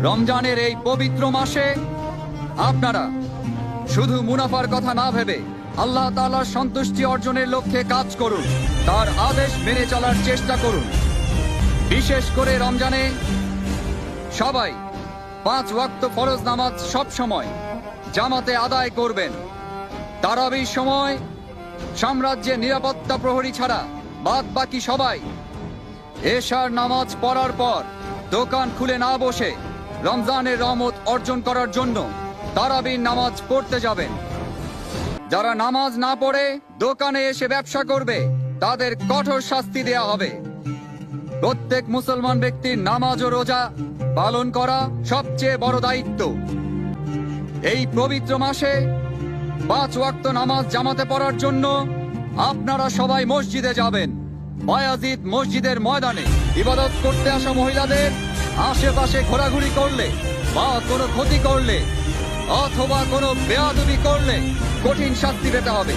রমজানের এই পবিত্র মাসে আপনারা শুধু মুনাফার কথা না ভেবে আল্লাহ তাআলার সন্তুষ্টি অর্জনের লক্ষ্যে কাজ করুন, তার আদেশ মেনে চলার চেষ্টা করুন। বিশেষ করে রমজানে সবাই 5 ওয়াক্ত ফরজ নামাজ সব সময় জামাতে আদায় করবেন। তারাবির সময় সাম্রাজ্যের নিরাপত্তা প্রহরী ছাড়া বাদ বাকি সবাই এশার নামাজ পড়ার পর দোকান খুলে না বসে রমজানের রহমত অর্জন করার জন্য তারাবির নামাজ পড়তে যাবেন। যারা নামাজ না পড়ে দোকানে এসে ব্যবসা করবে তাদের কঠোর শাস্তি দেয়া হবে। প্রত্যেক মুসলমান ব্যক্তির নামাজ ও রোজা পালন করা সবচেয়ে বড় দায়িত্ব। এই পবিত্র মাসে 5 ওয়াক্ত নামাজ জামাতে পড়ার জন্য আপনারা সবাই মসজিদে যাবেন। বায়াজিদ মসজিদের ময়দানে ইবাদত করতে আসা মহিলাদের আশেপাশে ঘোরাঘুরি করলে বা কোনো ক্ষতি করলে অথবা কোনো বেয়াদবি করলে কঠিন শাস্তি পেতে হবে।